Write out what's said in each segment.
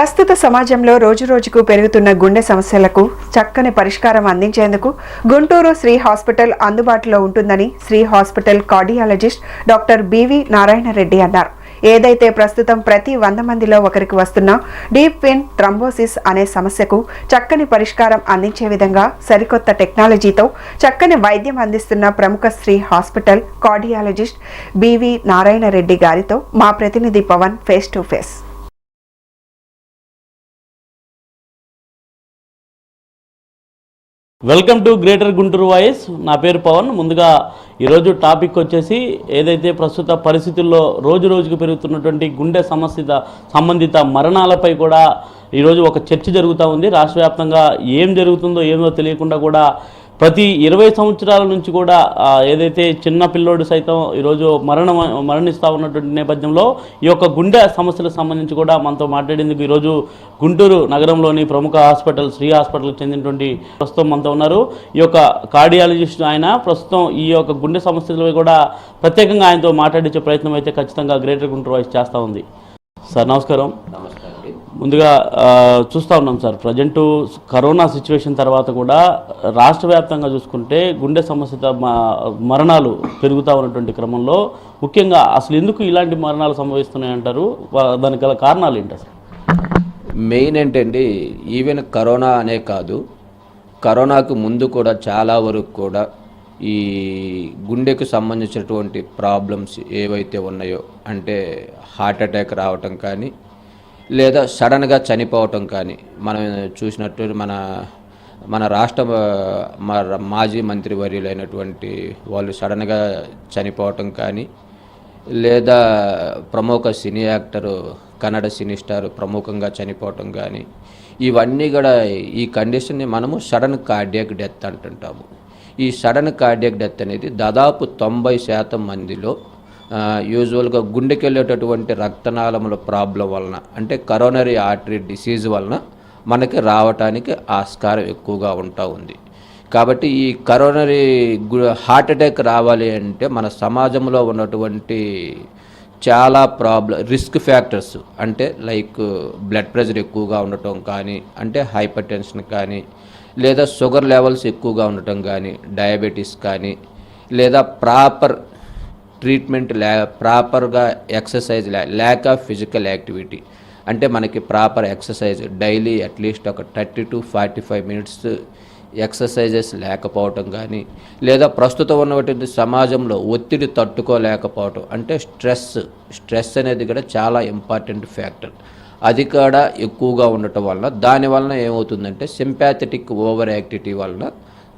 ప్రస్తుత సమాజంలో రోజురోజుకు పెరుగుతున్న గుండె సమస్యలకు చక్కని పరిష్కారం అందించేందుకు గుంటూరు శ్రీ హాస్పిటల్ అందుబాటులో ఉంటుందని Shri hospital cardiologist doctor B V Narayana Reddy అన్నారు. ఏదైతే ప్రస్తుతం ప్రతి 100 మందిలో ఒకరికి వస్తున్న డీప్ వెయిన్ థ్రంబోసిస్ అనే సమస్యకు చక్కని పరిష్కారం అందించే విధంగా సరికొత్త టెక్నాలజీతో చక్కని వైద్యం అందిస్తున్న ప్రముఖ Shri hospital cardiologist B V Narayana Reddy గారితో మా ప్రతినిధి Pavan face to face. Welcome to greater Guntur voice. నా పేరు పవన్. ముందుగా ఈరోజు టాపిక్ వచ్చేసి ఏదైతే ప్రస్తుత పరిస్థితుల్లో రోజుకు పెరుగుతున్నటువంటి గుండె సంబంధిత మరణాలపై కూడా ఈరోజు ఒక చర్చ జరుగుతూ ఉంది. రాష్ట్ర వ్యాప్తంగా ఏం జరుగుతుందో ఏమో తెలియకుండా కూడా ప్రతి 20 సంవత్సరాల నుంచి కూడా ఏదైతే చిన్న పిల్లోడు సైతం ఈరోజు మరణిస్తూ ఉన్నటువంటి నేపథ్యంలో ఈ యొక్క గుండె సమస్యలకు సంబంధించి కూడా మనతో మాట్లాడేందుకు ఈరోజు గుంటూరు నగరంలోని ప్రముఖ హాస్పిటల్ శ్రీ హాస్పిటల్కి చెందినటువంటి ప్రస్తుతం మనతో ఉన్నారు ఈ యొక్క కార్డియాలజిస్ట్. ఆయన ప్రస్తుతం ఈ యొక్క గుండె సమస్యలపై కూడా ప్రత్యేకంగా ఆయనతో మాట్లాడించే ప్రయత్నం అయితే ఖచ్చితంగా గ్రేటర్ గుంటూరు వాయిస్ చేస్తూ ఉంది. సార్ నమస్కారం. ముందుగా చూస్తూ ఉన్నాం సార్, ప్రజెంటు కరోనా సిచ్యువేషన్ తర్వాత కూడా రాష్ట్ర వ్యాప్తంగా చూసుకుంటే గుండె సమస్య మరణాలు పెరుగుతూ ఉన్నటువంటి క్రమంలో ముఖ్యంగా అసలు ఎందుకు ఇలాంటి మరణాలు సంభవిస్తున్నాయి అంటారు? దానికి గల కారణాలు ఏంటి అసలు? మెయిన్ ఏంటండి, ఈవెన్ కరోనా అనే కాదు, కరోనాకు ముందు కూడా చాలా వరకు కూడా ఈ గుండెకు సంబంధించినటువంటి ప్రాబ్లమ్స్ ఏవైతే ఉన్నాయో, అంటే హార్ట్ అటాక్ రావటం కానీ లేదా సడన్గా చనిపోవటం కానీ మనం చూసినట్టు మన రాష్ట్ర మాజీ మంత్రివర్యులైనటువంటి వాళ్ళు సడన్గా చనిపోవటం కానీ, లేదా ప్రముఖ సినీ యాక్టరు కన్నడ సినీ స్టార్ ప్రముఖంగా చనిపోవటం కానీ, ఇవన్నీ కూడా ఈ కండిషన్ని మనము సడన్ కార్డియాక్ డెత్ అంటుంటాము. ఈ సడన్ కార్డియాక్ డెత్ అనేది దాదాపు 90% మందిలో యూజువల్గా గుండెకి వెళ్ళేటటువంటి రక్తనాళముల ప్రాబ్లం వలన, అంటే కరోనరీ ఆర్టరీ డిసీజ్ వలన మనకి రావటానికి ఆస్కారం ఎక్కువగా ఉంటా ఉంది. కాబట్టి ఈ కరోనరీ హార్ట్ అటాక్ రావాలి అంటే మన సమాజంలో ఉన్నటువంటి చాలా రిస్క్ ఫ్యాక్టర్స్, అంటే లైక్ బ్లడ్ ప్రెషర్ ఎక్కువగా ఉండటం కానీ, అంటే హైపర్ టెన్షన్ కానీ, లేదా షుగర్ లెవెల్స్ ఎక్కువగా ఉండటం కానీ, డయాబెటీస్ కానీ, లేదా ప్రాపర్ ట్రీట్మెంట్ ప్రాపర్గా exercise lack of physical activity, అంటే మనకి ప్రాపర్ ఎక్సర్సైజ్ డైలీ అట్లీస్ట్ ఒక 30 to 45 minutes ఎక్సర్సైజెస్ లేకపోవటం కానీ, లేదా ప్రస్తుతం ఉన్నటువంటి సమాజంలో ఒత్తిడి తట్టుకోలేకపోవటం, అంటే స్ట్రెస్ అనేది కూడా చాలా ఇంపార్టెంట్ ఫ్యాక్టర్. అది కూడా ఎక్కువగా ఉండటం వల్ల దానివలన ఏమవుతుందంటే సింపాథెటిక్ ఓవర్ యాక్టివిటీ వలన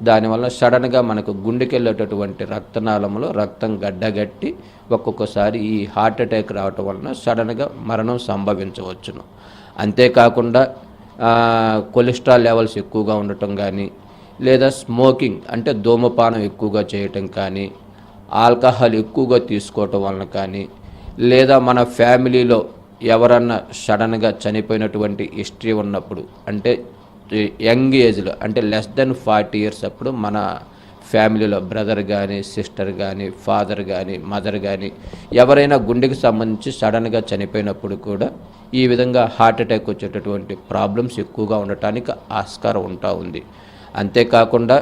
దానివల్ల సడన్గా మనకు గుండెకి వెళ్ళేటటువంటి రక్తనాళంలో రక్తం గడ్డగట్టి ఒక్కొక్కసారి ఈ హార్ట్ అటాక్ రావటం వలన సడన్గా మరణం సంభవించవచ్చును. అంతేకాకుండా కొలెస్ట్రాల్ లెవెల్స్ ఎక్కువగా ఉండటం కానీ, లేదా స్మోకింగ్ అంటే ధూమపానం ఎక్కువగా చేయటం కానీ, ఆల్కహాల్ ఎక్కువగా తీసుకోవటం వలన కానీ, లేదా మన ఫ్యామిలీలో ఎవరన్నా సడన్గా చనిపోయినటువంటి హిస్టరీ ఉన్నప్పుడు, అంటే యంగ్ ఏజ్లో అంటే లెస్ దెన్ 40 years అప్పుడు మన ఫ్యామిలీలో బ్రదర్ కానీ, సిస్టర్ కానీ, ఫాదర్ కానీ, మదర్ కానీ ఎవరైనా గుండెకి సంబంధించి సడన్గా చనిపోయినప్పుడు కూడా ఈ విధంగా హార్ట్ అటాక్ వచ్చేటటువంటి ప్రాబ్లమ్స్ ఎక్కువగా ఉండటానికి ఆస్కారం ఉంటా ఉంది. అంతేకాకుండా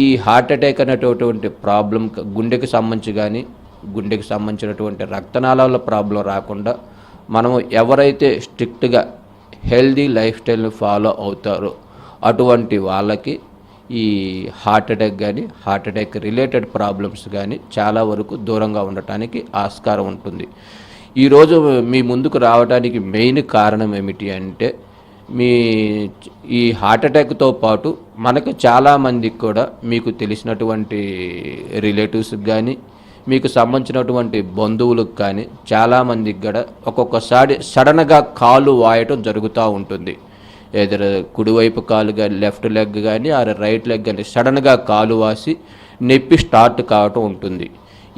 ఈ హార్ట్ అటాక్ అనేటటువంటి ప్రాబ్లం గుండెకి సంబంధించి కానీ, గుండెకి సంబంధించినటువంటి రక్తనాళాల ప్రాబ్లం రాకుండా మనము ఎవరైతే స్ట్రిక్ట్గా హెల్దీ లైఫ్ స్టైల్ని ఫాలో అవుతారో అటువంటి వాళ్ళకి ఈ హార్ట్ అటాక్ కానీ, హార్ట్ అటాక్ రిలేటెడ్ ప్రాబ్లమ్స్ కానీ చాలా వరకు దూరంగా ఉండటానికి ఆస్కారం ఉంటుంది. ఈరోజు మీ ముందుకు రావడానికి మెయిన్ కారణం ఏమిటి అంటే, ఈ హార్ట్ అటాక్తో పాటు మనకు చాలామందికి కూడా మీకు తెలిసినటువంటి రిలేటివ్స్కి కానీ, మీకు సంబంధించినటువంటి బంధువులకు కానీ చాలామందికి కూడా ఒక్కొక్కసారి సడన్గా కాలు వాయటం జరుగుతూ ఉంటుంది. ఏదైనా కుడివైపు కాలు కానీ, లెఫ్ట్ లెగ్ కానీ, రైట్ లెగ్ కానీ సడన్గా కాలు వాసి నొప్పి స్టార్ట్ కావటం ఉంటుంది.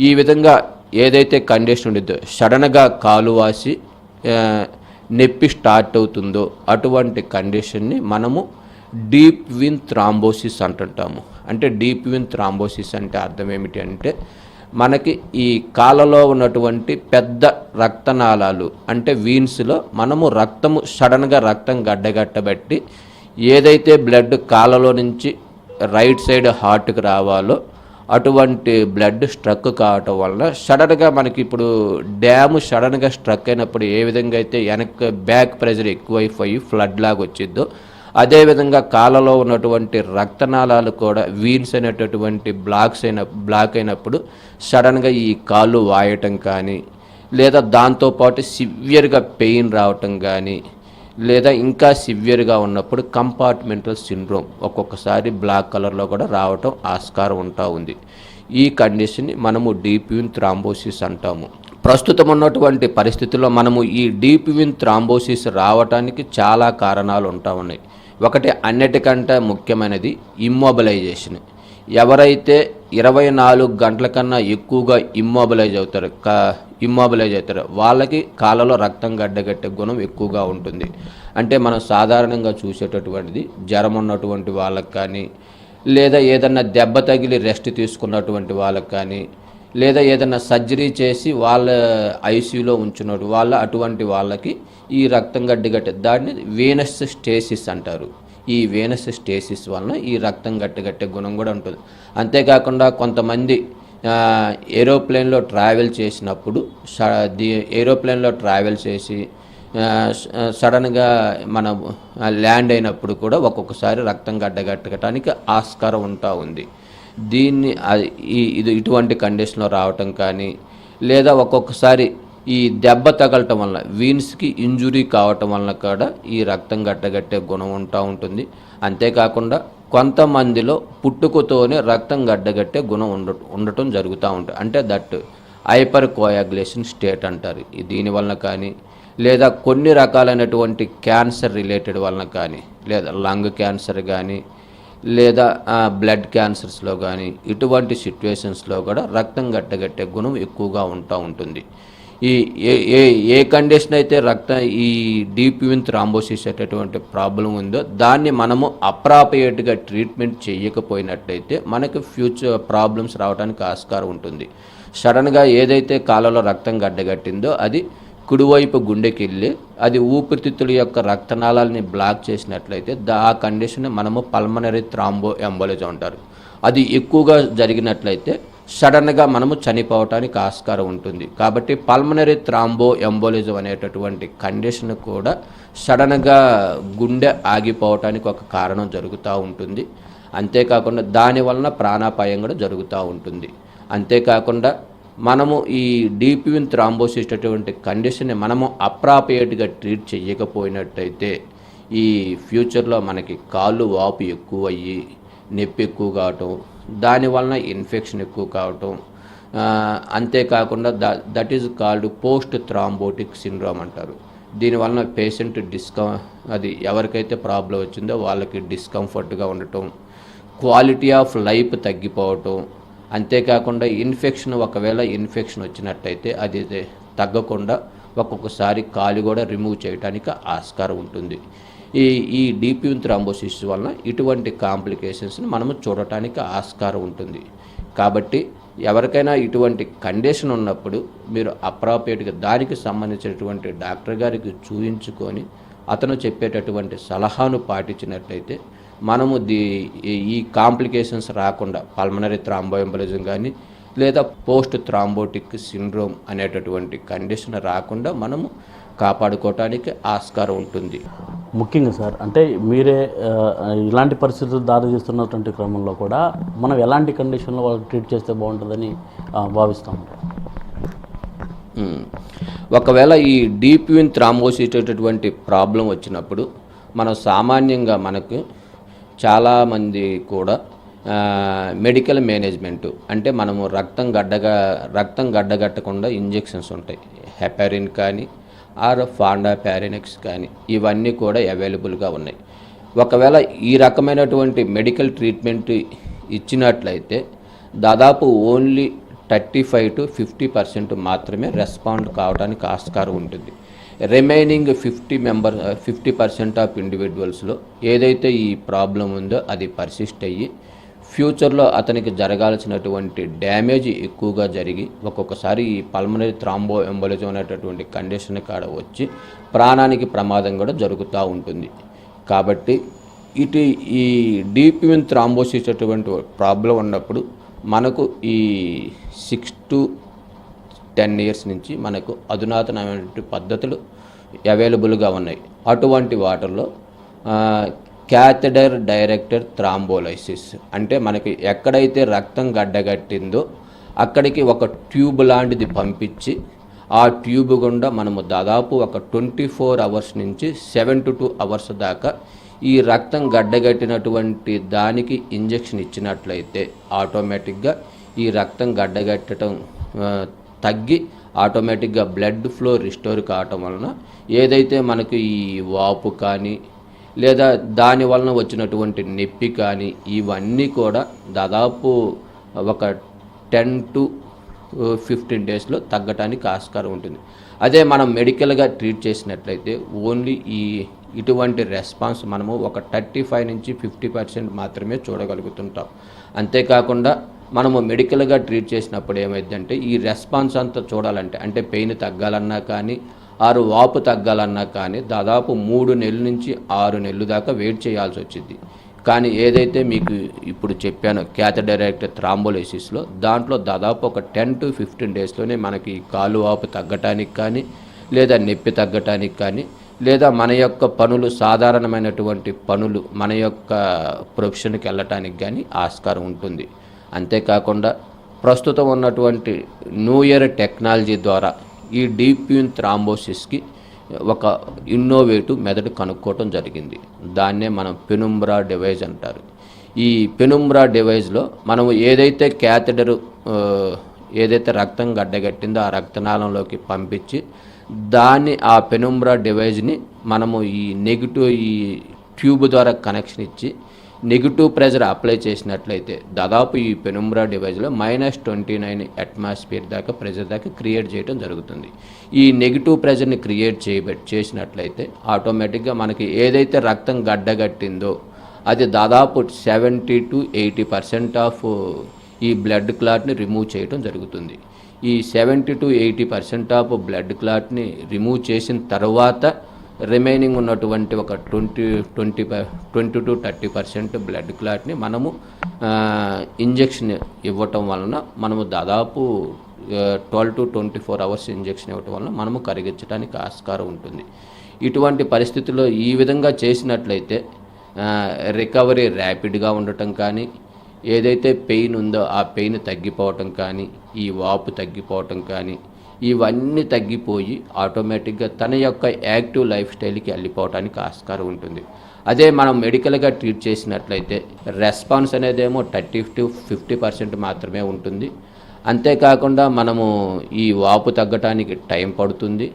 ఈ విధంగా ఏదైతే కండిషన్ ఉండిద్దో సడన్గా కాలు వాసి నొప్పి స్టార్ట్ అవుతుందో అటువంటి కండిషన్ని మనము డీప్ వెయిన్ థ్రాంబోసిస్ అంటుంటాము. అంటే డీప్ వెయిన్ థ్రాంబోసిస్ అంటే అర్థం ఏమిటి అంటే, మనకి ఈ కాళ్ళలో ఉన్నటువంటి పెద్ద రక్తనాళాలు అంటే వీన్స్లో మనము సడన్గా రక్తం గడ్డగట్టబట్టి ఏదైతే బ్లడ్ కాళ్ళలో నుంచి రైట్ సైడ్ హార్ట్కి రావాలో అటువంటి బ్లడ్ స్ట్రక్ కావటం వల్ల సడన్గా మనకి ఇప్పుడు డ్యాము సడన్గా స్ట్రక్ అయినప్పుడు ఏ విధంగా అయితే వెనక్కి బ్యాక్ ప్రెషర్ ఎక్కువైపోయి ఫ్లడ్ లాగా వచ్చిందో అదేవిధంగా కాళ్ళలో ఉన్నటువంటి రక్తనాళాలు కూడా వీన్స్ అనేటటువంటి బ్లాక్ అయినప్పుడు సడన్గా ఈ కాళ్ళు వాయటం కానీ లేదా దాంతోపాటు సివియర్గా పెయిన్ రావటం కానీ లేదా ఇంకా సివియర్గా ఉన్నప్పుడు కంపార్ట్మెంటల్ సిండ్రోమ్ ఒక్కొక్కసారి బ్లాక్ కలర్లో కూడా రావటం ఆస్కారం ఉంది. ఈ కండిషన్ని మనము డీప్ వెయిన్ థ్రాంబోసిస్ అంటాము. ప్రస్తుతం ఉన్నటువంటి పరిస్థితుల్లో మనము ఈ డీప్ వెయిన్ థ్రాంబోసిస్ రావటానికి చాలా కారణాలు ఉన్నాయి. ఒకటి అన్నిటికంటే ముఖ్యమైనది ఇమ్మొబిలైజేషన్. ఎవరైతే 24 గంటల కన్నా ఎక్కువగా ఇమ్మొబిలైజ్ అవుతారో వాళ్ళకి కాళ్ళలో రక్తం గడ్డగట్టే గుణం ఎక్కువగా ఉంటుంది. అంటే మనం సాధారణంగా చూసేటటువంటిది జ్వరం ఉన్నటువంటి వాళ్ళకి కానీ లేదా ఏదన్నా దెబ్బ తగిలి రెస్ట్ తీసుకున్నటువంటి వాళ్ళకి కానీ లేదా ఏదైనా సర్జరీ చేసి వాళ్ళ ఐసీయూలో ఉంచున్నట్టు అటువంటి వాళ్ళకి ఈ రక్తం గడ్డగట్టే దాన్ని వీనస్ స్టేసిస్ అంటారు. ఈ వీనస్ స్టేసిస్ వలన ఈ రక్తం గట్టగట్టే గుణం కూడా ఉంటుంది. అంతేకాకుండా కొంతమంది ఏరోప్లేన్లో ట్రావెల్ చేసినప్పుడు ఏరోప్లేన్లో ట్రావెల్ చేసి సడన్గా మనం ల్యాండ్ అయినప్పుడు కూడా ఒక్కొక్కసారి రక్తం గడ్డగట్టడానికి ఆస్కారం ఉంది. దీన్ని ఇటువంటి కండిషన్లో రావటం కానీ లేదా ఒక్కొక్కసారి ఈ దెబ్బ తగలటం వల్ల వీన్స్కి ఇంజురీ కావటం వలన కూడా ఈ రక్తం గట్టగట్టే గుణం ఉంటుంది. అంతేకాకుండా కొంతమందిలో పుట్టుకతోనే రక్తం గడ్డగట్టే గుణం ఉండటం జరుగుతూ ఉంటుంది. అంటే దట్ హైపర్ కోయాగులేషన్ స్టేట్ అంటారు. దీనివలన కానీ లేదా కొన్ని రకాలైనటువంటి క్యాన్సర్ రిలేటెడ్ వలన కానీ లేదా లంగ్ క్యాన్సర్ కానీ లేదా బ్లడ్ క్యాన్సర్స్లో కానీ ఇటువంటి సిచ్యువేషన్స్లో కూడా రక్తం గట్టగట్టే గుణం ఎక్కువగా ఉంటుంది. ఏ కండిషన్ అయితే ఈ డీప్ వెయిన్ థ్రాంబోసిస్ అనేటువంటి ప్రాబ్లం ఉందో దాన్ని మనము అప్రాప్రియేట్గా ట్రీట్మెంట్ చేయకపోయినట్టయితే మనకు ఫ్యూచర్ ప్రాబ్లమ్స్ రావడానికి ఆస్కారం ఉంటుంది. సడన్గా ఏదైతే కాళ్ళలో రక్తం గడ్డగట్టిందో అది కుడివైపు గుండెకి వెళ్ళి అది ఊపిరితిత్తుల యొక్క రక్తనాళాలని బ్లాక్ చేసినట్లయితే ఆ కండిషన్ మనము పల్మనరీ థ్రాంబో ఎంబోలిజం అంటారు. అది ఎక్కువగా జరిగినట్లయితే సడన్గా మనము చనిపోవటానికి ఆస్కారం ఉంటుంది. కాబట్టి పల్మనరీ థ్రాంబో ఎంబోలిజం అనేటటువంటి కండిషన్ కూడా సడన్గా గుండె ఆగిపోవటానికి ఒక కారణం జరుగుతూ ఉంటుంది. అంతేకాకుండా దానివలన ప్రాణాపాయం కూడా జరుగుతూ ఉంటుంది. అంతేకాకుండా మనము ఈ డీప్ వెయిన్ థ్రాంబోసిస్ అటువంటి కండిషన్ని మనము అప్రాప్రియేట్గా ట్రీట్ చేయకపోయినట్టయితే ఈ ఫ్యూచర్లో మనకి కాళ్ళు వాపు ఎక్కువ అయ్యి నొప్పి ఎక్కువ కావటం దానివలన ఇన్ఫెక్షన్ ఎక్కువ కావటం అంతేకాకుండా that is called post thrombotic syndrome అంటారు. దీనివలన పేషెంట్ అది ఎవరికైతే ప్రాబ్లం వచ్చిందో వాళ్ళకి డిస్కంఫర్ట్గా ఉండటం, క్వాలిటీ ఆఫ్ లైఫ్ తగ్గిపోవటం, అంతేకాకుండా ఒకవేళ ఇన్ఫెక్షన్ వచ్చినట్టయితే అది తగ్గకుండా ఒక్కొక్కసారి కాలు కూడా రిమూవ్ చేయడానికి ఆస్కారం ఉంటుంది. ఈ డీప్ వెయిన్ థ్రాంబోసిస్ వలన ఇటువంటి కాంప్లికేషన్స్ని మనము చూడటానికి ఆస్కారం ఉంటుంది. కాబట్టి ఎవరికైనా ఇటువంటి కండిషన్ ఉన్నప్పుడు మీరు అప్రాప్రియేట్గా దానికి సంబంధించినటువంటి డాక్టర్ గారికి చూయించుకొని అతను చెప్పేటటువంటి సలహాను పాటించినట్లయితే మనము ఈ కాంప్లికేషన్స్ రాకుండా పల్మనరీ థ్రాంబోఎంబోలిజం కానీ లేదా పోస్ట్ థ్రాంబోటిక్ సిండ్రోమ్ అనేటటువంటి కండిషన్ రాకుండా మనము కాపాడుకోవటానికి ఆస్కారం ఉంటుంది. ముఖ్యంగా సార్ అంటే మీరే ఇలాంటి పరిస్థితులు దారి చేస్తున్నటువంటి క్రమంలో కూడా మనం ఎలాంటి కండిషన్లో వాళ్ళకి ట్రీట్ చేస్తే బాగుంటుందని భావిస్తాము. ఒకవేళ ఈ డీప్ వెయిన్ థ్రాంబోసిస్ అటువంటి ప్రాబ్లం వచ్చినప్పుడు మనం సామాన్యంగా మనకు చాలామంది కూడా మెడికల్ మేనేజ్మెంట్ అంటే మనము రక్తం గడ్డగట్టకుండా ఇంజెక్షన్స్ ఉంటాయి. హెపారిన్ కానీ ఆర్ ఫాండాపారినెక్స్ కానీ ఇవన్నీ కూడా అవైలబుల్గా ఉన్నాయి. ఒకవేళ ఈ రకమైనటువంటి మెడికల్ ట్రీట్మెంట్ ఇచ్చినట్లయితే దాదాపు ఓన్లీ 35 to 50% మాత్రమే రెస్పాండ్ కావడానికి ఆస్కారం ఉంటుంది. రిమైనింగ్ 50% ఆఫ్ ఇండివిజువల్స్లో ఏదైతే ఈ ప్రాబ్లం ఉందో అది పర్సిస్ట్ అయ్యి ఫ్యూచర్లో అతనికి జరగాల్సినటువంటి డ్యామేజ్ ఎక్కువగా జరిగి ఒక్కొక్కసారి ఈ పల్మనరీ థ్రాంబో ఎంబోలిజం అనేటటువంటి కండిషన్ కాడ వచ్చి ప్రాణానికి ప్రమాదం కూడా జరుగుతూ ఉంటుంది. కాబట్టి ఈ డీప్ వెయిన్ థ్రాంబోసిస్ అటువంటి ప్రాబ్లం ఉన్నప్పుడు మనకు ఈ 6 to 10 years నుంచి మనకు అధునాతనమైనటువంటి పద్ధతులు అవైలబుల్గా ఉన్నాయి. అటువంటి వాటిల్లో క్యాథెటర్ డైరెక్టెడ్ థ్రాంబోలైసిస్ అంటే మనకి ఎక్కడైతే రక్తం గడ్డగట్టిందో అక్కడికి ఒక ట్యూబ్ లాంటిది పంపించి ఆ ట్యూబ్ గుండా మనము దాదాపు ఒక 24 hours నుంచి 7 to 2 hours దాకా ఈ రక్తం గడ్డగట్టినటువంటి దానికి ఇంజెక్షన్ ఇచ్చినట్లయితే ఆటోమేటిక్గా ఈ రక్తం గడ్డగట్టడం తగ్గి ఆటోమేటిక్గా బ్లడ్ ఫ్లో రిస్టోర్ కావటం వలన ఏదైతే మనకు ఈ వాపు కానీ లేదా దాని వలన వచ్చినటువంటి నొప్పి కానీ ఇవన్నీ కూడా దాదాపు ఒక 10 to 15 daysలో తగ్గటానికి ఆస్కారం ఉంటుంది. అదే మనం మెడికల్గా ట్రీట్ చేసినట్లయితే ఓన్లీ ఇటువంటి రెస్పాన్స్ మనము ఒక 35 నుంచి 50% మాత్రమే చూడగలుగుతుంటాం. అంతేకాకుండా మనము మెడికల్గా ట్రీట్ చేసినప్పుడు ఏమైందంటే ఈ రెస్పాన్స్ అంతా చూడాలంటే అంటే పెయిన్ తగ్గాలన్నా కానీ వాపు తగ్గాలన్నా కానీ దాదాపు 3 నెలల నుంచి 6 నెలల దాకా వెయిట్ చేయాల్సి వచ్చింది. కానీ ఏదైతే మీకు ఇప్పుడు చెప్పానో క్యాథెటర్ డైరెక్టెడ్ థ్రాంబోలైసిస్లో దాంట్లో దాదాపు ఒక 10 to 15 daysలోనే మనకి కాలు వాపు తగ్గటానికి కానీ లేదా నొప్పి తగ్గటానికి కానీ లేదా మన యొక్క పనులు సాధారణమైనటువంటి పనులు మన యొక్క ప్రొఫెషన్కి వెళ్ళటానికి కానీ ఆస్కారం ఉంటుంది. అంతేకాకుండా ప్రస్తుతం ఉన్నటువంటి న్యూ ఇయర్ టెక్నాలజీ ద్వారా ఈ డీప్ వెయిన్ థ్రాంబోసిస్కి ఒక ఇన్నోవేటివ్ మెథడ్ కనుక్కోవటం జరిగింది. దాన్నే మనం పెనుంబ్రా డివైస్ అంటారు. ఈ పెనుంబ్రా డివైస్లో మనము ఏదైతే క్యాథెటర్ ఏదైతే రక్తం గడ్డగట్టిందో ఆ రక్తనాళంలోకి పంపించి దాన్ని ఆ పెనుంబ్రా డివైస్ని మనము ఈ ట్యూబ్ ద్వారా కనెక్షన్ ఇచ్చి నెగిటివ్ ప్రెజర్ అప్లై చేసినట్లయితే దాదాపు ఈ పెనుంబ్రా డివైస్లో -29 atmosphere దాకా ప్రెజర్ దాకా క్రియేట్ చేయడం జరుగుతుంది. ఈ నెగిటివ్ ప్రెజర్ని క్రియేట్ చేసినట్లయితే ఆటోమేటిక్గా మనకి ఏదైతే రక్తం గడ్డగట్టిందో అది దాదాపు 70 to 80% ఆఫ్ ఈ బ్లడ్ క్లాట్ని రిమూవ్ చేయడం జరుగుతుంది. ఈ 70 to 80% ఆఫ్ బ్లడ్ క్లాట్ని రిమూవ్ చేసిన తర్వాత రిమైనింగ్ ఉన్నటువంటి ఒక 20 to 30% బ్లడ్ క్లాట్ని మనము ఇంజెక్షన్ ఇవ్వటం వలన మనము దాదాపు 12 to 24 hours ఇంజెక్షన్ ఇవ్వటం వలన మనము కరిగించడానికి ఆస్కారం ఉంటుంది. ఇటువంటి పరిస్థితుల్లో ఈ విధంగా చేసినట్లయితే రికవరీ ర్యాపిడ్గా ఉండటం కానీ ఏదైతే పెయిన్ ఉందో ఆ పెయిన్ తగ్గిపోవటం కానీ ఈ వాపు తగ్గిపోవటం కానీ ఇవన్నీ తగ్గిపోయి ఆటోమేటిక్గా తన యొక్క యాక్టివ్ లైఫ్ స్టైల్కి వెళ్ళిపోవడానికి ఆస్కారం ఉంటుంది. అదే మనం మెడికల్గా ట్రీట్ చేసినట్లయితే రెస్పాన్స్ అనేదేమో 30 to 50% మాత్రమే ఉంటుంది. అంతేకాకుండా మనము ఈ వాపు తగ్గటానికి టైం పడుతుంది.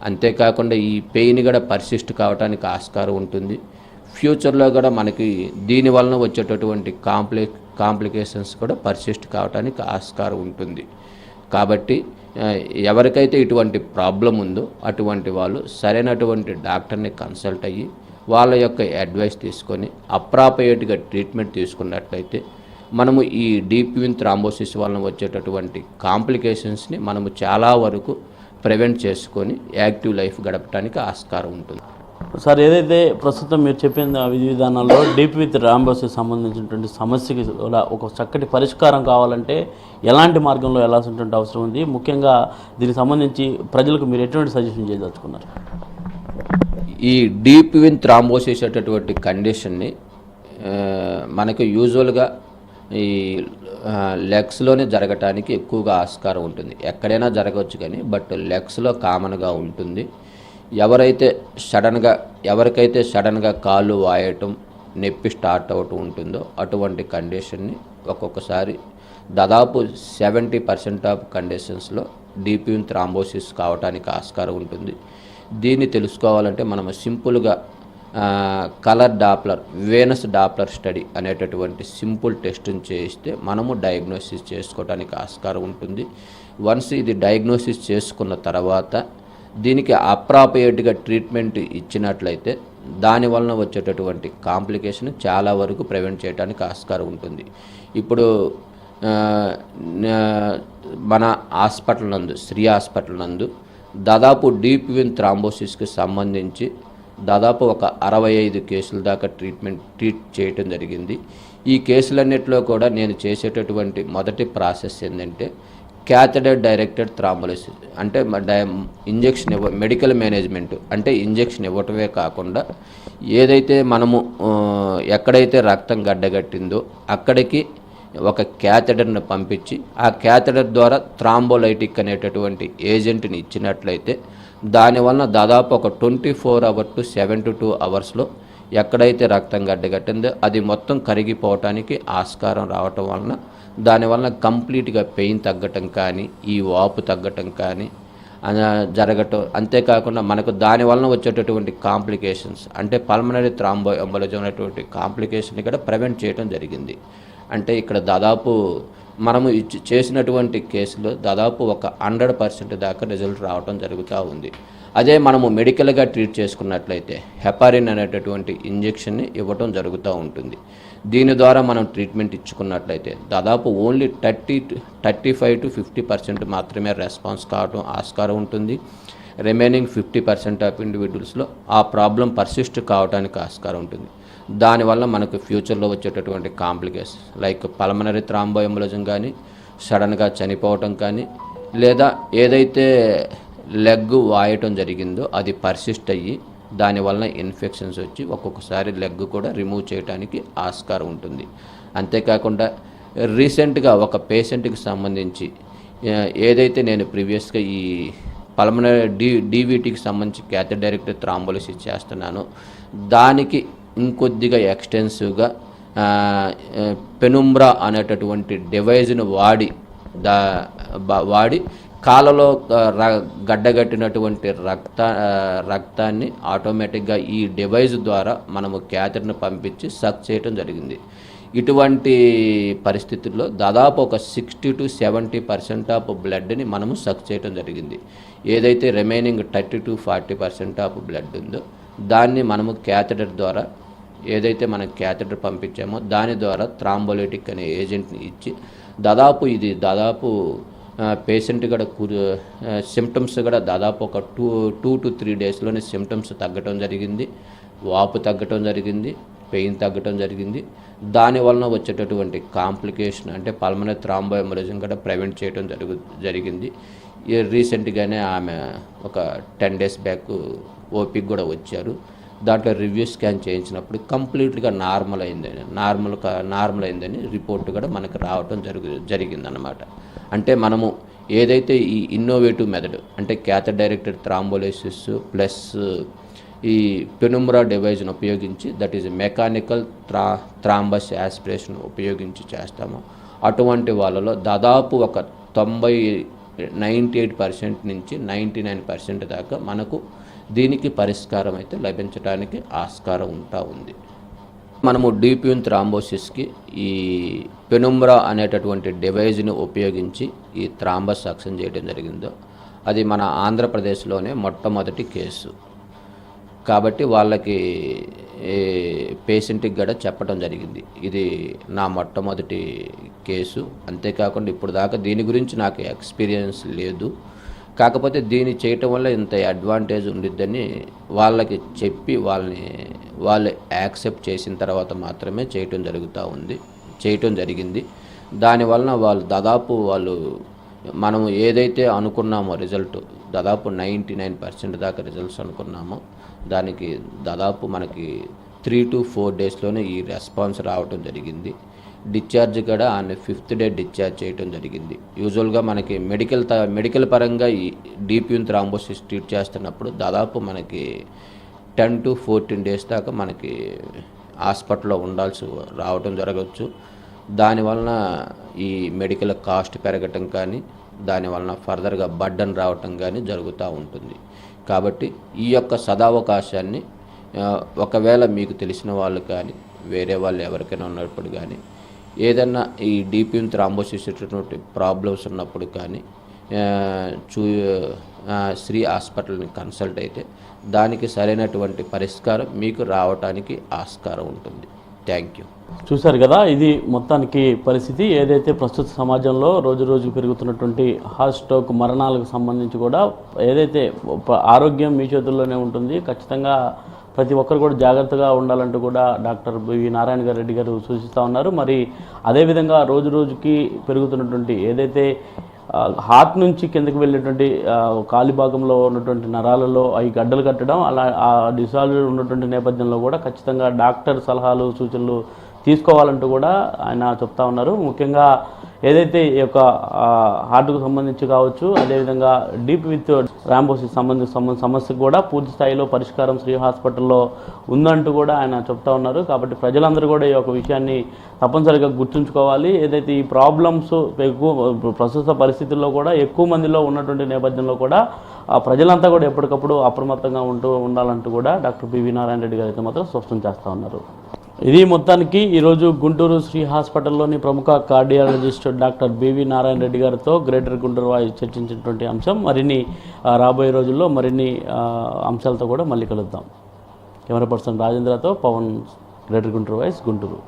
అంతేకాకుండా ఈ పెయిన్ కూడా పర్సిస్ట్ కావడానికి ఆస్కారం ఉంటుంది. ఫ్యూచర్లో కూడా మనకి దీనివలన వచ్చేటటువంటి కాంప్లికేషన్స్ కూడా పర్సిస్ట్ కావడానికి ఆస్కారం ఉంటుంది. కాబట్టి ఎవరికైతే ఇటువంటి ప్రాబ్లం ఉందో అటువంటి వాళ్ళు సరైనటువంటి డాక్టర్ని కన్సల్ట్ అయ్యి వాళ్ళ యొక్క అడ్వైస్ తీసుకొని అప్రాపరియేట్గా ట్రీట్మెంట్ తీసుకున్నట్లయితే మనము ఈ డీప్ వెయిన్ థ్రాంబోసిస్ వలన వచ్చేటటువంటి కాంప్లికేషన్స్ని మనము చాలా వరకు ప్రివెంట్ చేసుకొని యాక్టివ్ లైఫ్ గడపడానికి ఆస్కారం ఉంటుంది. సార్, ఏదైతే ప్రస్తుతం మీరు చెప్పిన విధి విధానాల్లో డీప్ వెయిన్ థ్రాంబోసిస్ సంబంధించినటువంటి సమస్యకి ఒక చక్కటి పరిష్కారం కావాలంటే ఎలాంటి మార్గంలో వెళ్ళాల్సినటువంటి అవసరం ఉంది? ముఖ్యంగా దీనికి సంబంధించి ప్రజలకు మీరు ఎటువంటి సజెషన్ చేయదలుచుకున్నారు? ఈ డీప్ వెయిన్ థ్రాంబోసిస్ అనేటటువంటి కండిషన్ని మనకు యూజువల్గా ఈ లెగ్స్లోనే జరగటానికి ఎక్కువగా ఆస్కారం ఉంటుంది. ఎక్కడైనా జరగవచ్చు కానీ లెగ్స్లో కామన్గా ఉంటుంది. ఎవరికైతే సడన్గా కాళ్ళు వాయటం నొప్పి స్టార్ట్ అవుతూ ఉంటుందో అటువంటి కండిషన్ని ఒక్కొక్కసారి దాదాపు 70% ఆఫ్ కండిషన్స్లో డీప్ వెయిన్ థ్రాంబోసిస్ కావడానికి ఆస్కారం ఉంటుంది. దీన్ని తెలుసుకోవాలంటే మనం సింపుల్గా colour Doppler Venus Doppler study అనేటటువంటి సింపుల్ టెస్ట్ని చేయిస్తే మనము డయాగ్నోసిస్ చేసుకోవడానికి ఆస్కారం ఉంటుంది. వన్స్ ఇది డయాగ్నోసిస్ చేసుకున్న తర్వాత దీనికి అప్రాపరియేట్గా ట్రీట్మెంట్ ఇచ్చినట్లయితే దానివలన వచ్చేటటువంటి కాంప్లికేషన్ చాలా వరకు ప్రివెంట్ చేయడానికి ఆస్కారం ఉంటుంది. ఇప్పుడు మన హాస్పిటల్ నందు, శ్రీ హాస్పిటల్ నందు దాదాపు డీప్ వెయిన్ థ్రాంబోసిస్కి సంబంధించి దాదాపు ఒక 65 కేసుల దాకా ట్రీట్ చేయటం జరిగింది. ఈ కేసులన్నిటిలో కూడా నేను చేసేటటువంటి మొదటి ప్రాసెస్ ఏంటంటే క్యాథెటర్ డైరెక్టెడ్ థ్రాంబోలిసిస్, అంటే ఇంజెక్షన్ మెడికల్ మేనేజ్మెంట్, అంటే ఇంజెక్షన్ ఇవ్వటమే కాకుండా ఏదైతే మనము ఎక్కడైతే రక్తం గడ్డగట్టిందో అక్కడికి ఒక క్యాథెటర్ని పంపించి ఆ క్యాథెటర్ ద్వారా థ్రాంబోలైటిక్ అనేటటువంటి ఏజెంట్ని ఇచ్చినట్లయితే దానివల్ల దాదాపు ఒక 24 hours to 72 hours ఎక్కడైతే రక్తం గడ్డగట్టిందో అది మొత్తం కరిగిపోవటానికి ఆస్కారం రావటం వలన దానివల్ల కంప్లీట్గా పెయిన్ తగ్గటం కానీ, ఈ వాపు తగ్గటం కానీ జరగటం. అంతేకాకుండా మనకు దానివల్ల వచ్చేటటువంటి కాంప్లికేషన్స్, అంటే పల్మనరీ థ్రాంబో ఎంబోలిజం అనేటువంటి కాంప్లికేషన్ కూడా ప్రివెంట్ చేయడం జరిగింది. అంటే ఇక్కడ దాదాపు మనము చేసినటువంటి కేసులో దాదాపు ఒక 100% దాకా రిజల్ట్ రావడం జరుగుతూ ఉంది. అదే మనము మెడికల్గా ట్రీట్ చేసుకున్నట్లయితే హెపారిన్ అనేటటువంటి ఇంజెక్షన్ని ఇవ్వటం జరుగుతూ ఉంటుంది. దీని ద్వారా మనం ట్రీట్మెంట్ ఇచ్చుకున్నట్లయితే దాదాపు ఓన్లీ 35 to 50% మాత్రమే రెస్పాన్స్ కావడం ఆస్కారం ఉంటుంది. రిమైనింగ్ 50% ఆఫ్ ఇండివిజువల్స్లో ఆ ప్రాబ్లం పర్సిస్ట్ కావడానికి ఆస్కారం ఉంటుంది. దానివల్ల మనకు ఫ్యూచర్లో వచ్చేటటువంటి complications like pulmonary thrombo embolism కానీ, సడన్గా చనిపోవటం కానీ, లేదా ఏదైతే లెగ్ వాయటం జరిగిందో అది పర్సిస్ట్ అయ్యి దానివల్ల ఇన్ఫెక్షన్స్ వచ్చి ఒక్కొక్కసారి లెగ్ కూడా రిమూవ్ చేయడానికి ఆస్కారం ఉంటుంది. అంతేకాకుండా రీసెంట్గా ఒక పేషెంట్కి సంబంధించి ఏదైతే నేను ప్రీవియస్గా ఈ పల్మనరీ డీవీటీకి సంబంధించి క్యాథెటర్ డైరెక్టెడ్ థ్రాంబోలిసిస్ చేస్తున్నానో దానికి ఇంకొద్దిగా ఎక్స్టెన్సివ్గా పెనుంబ్రా అనేటటువంటి డివైజ్ను వాడి కాళ్ళలో గడ్డగట్టినటువంటి రక్తాన్ని ఆటోమేటిక్గా ఈ డివైజ్ ద్వారా మనము క్యాథెటర్ను పంపించి సక్ చేయటం జరిగింది. ఇటువంటి పరిస్థితుల్లో దాదాపు ఒక 60 to 70% ఆఫ్ బ్లడ్ని మనము సక్ చేయటం జరిగింది. ఏదైతే రిమైనింగ్ 30 to 40% ఆఫ్ బ్లడ్ ఉందో దాన్ని మనము క్యాథెటర్ ద్వారా, ఏదైతే మనం క్యాథెటర్ పంపించామో దాని ద్వారా థ్రాంబోలైటిక్ అనే ఏజెంట్ని ఇచ్చి దాదాపు పేషెంట్ కూడా సిమ్టమ్స్ కూడా దాదాపు ఒక 2 to 3 daysలోనే సిమ్టమ్స్ తగ్గటం జరిగింది, వాపు తగ్గటం జరిగింది, పెయిన్ తగ్గటం జరిగింది. దానివలన వచ్చేటటువంటి కాంప్లికేషన్ అంటే పల్మనరీ థ్రాంబో ఎంబోలిజం కూడా ప్రివెంట్ చేయడం జరిగింది. రీసెంట్గానే ఆమె ఒక 10 days బ్యాక్ ఓపీకి కూడా వచ్చారు. దాంట్లో రివ్యూ స్కాన్ చేయించినప్పుడు కంప్లీట్గా నార్మల్ అయిందని రిపోర్ట్ కూడా మనకు రావటం జరిగిందన్నమాట. అంటే మనము ఏదైతే ఈ ఇన్నోవేటివ్ మెథడ్ అంటే క్యాథెటర్ డైరెక్టెడ్ థ్రాంబోలిసిస్ ప్లస్ ఈ పెనుంబ్రా డివైజ్ను ఉపయోగించి, that is mechanical thrombus aspiration ఉపయోగించి చేస్తాము. అటువంటి వాళ్ళలో దాదాపు ఒక 98% నుంచి 99% దాకా మనకు దీనికి పరిష్కారం అయితే లభించడానికి ఆస్కారం ఉంది. మనము డీప్ వెయిన్ థ్రాంబోసిస్కి ఈ పెనుంబ్రా అనేటటువంటి డివైజ్ని ఉపయోగించి ఈ థ్రాంబస్ సక్షన్ చేయడం జరిగిందో అది మన ఆంధ్రప్రదేశ్లోనే మొట్టమొదటి కేసు. కాబట్టి వాళ్ళకి పేషెంట్కి కూడా చెప్పడం జరిగింది, ఇది నా మొట్టమొదటి కేసు. అంతేకాకుండా ఇప్పుడు దాకా దీని గురించి నాకు ఎక్స్పీరియన్స్ లేదు, కాకపోతే దీన్ని చేయటం వల్ల ఇంత అడ్వాంటేజ్ ఉండిద్దని వాళ్ళకి చెప్పి వాళ్ళు యాక్సెప్ట్ చేసిన తర్వాత మాత్రమే చేయటం జరిగింది. దానివలన వాళ్ళు మనము ఏదైతే అనుకున్నామో రిజల్ట్ దాదాపు 99% దాకా రిజల్ట్స్ అనుకున్నామో దానికి దాదాపు మనకి 3 to 4 daysలోనే ఈ రెస్పాన్స్ రావటం జరిగింది. డిశ్చార్జ్ కూడా ఆన్ 5th day డిశ్చార్జ్ చేయడం జరిగింది. యూజువల్గా మనకి మెడికల్ పరంగా ఈ డీప్ వెయిన్ థ్రాంబోసిస్ ట్రీట్ చేస్తున్నప్పుడు దాదాపు మనకి 10 to 14 days దాకా మనకి హాస్పిటల్లో రావటం జరగవచ్చు. దానివలన ఈ మెడికల్ కాస్ట్ పెరగటం కానీ, దానివలన ఫర్దర్గా బర్డన్ రావటం కానీ జరుగుతూ ఉంటుంది. కాబట్టి ఈ యొక్క సదావకాశాన్ని ఒకవేళ మీకు తెలిసిన వాళ్ళు కానీ వేరే వాళ్ళు ఎవరికైనా ఉన్నప్పుడు కానీ ఏదన్నా ఈ డీప్ వెయిన్ థ్రాంబోసిస్ ప్రాబ్లమ్స్ ఉన్నప్పుడు కానీ చూ శ్రీ హాస్పిటల్ని కన్సల్ట్ అయితే దానికి సరైనటువంటి పరిష్కారం మీకు రావటానికి ఆస్కారం ఉంటుంది. Thank you. చూశారు కదా, ఇది మొత్తానికి పరిస్థితి. ఏదైతే ప్రస్తుత సమాజంలో రోజు రోజుకు పెరుగుతున్నటువంటి హార్ట్ స్ట్రోక్ మరణాలకు సంబంధించి కూడా ఏదైతే ఆరోగ్యం మీ చేతుల్లోనే ఉంటుంది, ఖచ్చితంగా ప్రతి ఒక్కరు కూడా జాగ్రత్తగా ఉండాలంటూ కూడా డాక్టర్ బివి నారాయణ రెడ్డి గారు సూచిస్తూ ఉన్నారు. మరి అదేవిధంగా రోజు రోజుకి పెరుగుతున్నటువంటి ఏదైతే హార్ట్ నుంచి కిందకి వెళ్ళేటువంటి కాలి భాగంలో ఉన్నటువంటి నరాలలో అవి గడ్డలు కట్టడం, అలా ఆ డిసాల్వ్ ఉన్నటువంటి నేపథ్యంలో కూడా ఖచ్చితంగా డాక్టర్ సలహాలు సూచనలు తీసుకోవాలంటూ కూడా ఆయన చెప్తా ఉన్నారు. ముఖ్యంగా ఏదైతే ఈ యొక్క హార్ట్కు సంబంధించి కావచ్చు, అదేవిధంగా డీప్ విత్ ర్యాంబోసిస్ సమస్యకు కూడా పూర్తి స్థాయిలో పరిష్కారం శ్రీ హాస్పిటల్లో ఉందంటూ కూడా ఆయన చెప్తా ఉన్నారు. కాబట్టి ప్రజలందరూ కూడా ఈ యొక్క విషయాన్ని తప్పనిసరిగా గుర్తుంచుకోవాలి. ఏదైతే ఈ ప్రాబ్లమ్స్ ప్రస్తుత పరిస్థితుల్లో కూడా ఎక్కువ మందిలో ఉన్నటువంటి నేపథ్యంలో కూడా ప్రజలంతా కూడా ఎప్పటికప్పుడు అప్రమత్తంగా ఉండాలంటూ కూడా డాక్టర్ బివి నారాయణ రెడ్డి గారు అయితే మాత్రం స్పష్టం చేస్తూ ఉన్నారు. ఇది మొత్తానికి ఈరోజు గుంటూరు శ్రీ హాస్పిటల్లోని ప్రముఖ cardiologist doctor B V Narayana Reddy గారితో గ్రేటర్ గుంటూరు వాయిస్ చర్చించినటువంటి అంశం. మరిన్ని రాబోయే రోజుల్లో మరిన్ని అంశాలతో కూడా మళ్ళీ కలుద్దాం. కెమెరా పర్సన్ రాజేంద్రతో పవన్, గ్రేటర్ గుంటూరు వాయిస్, గుంటూరు.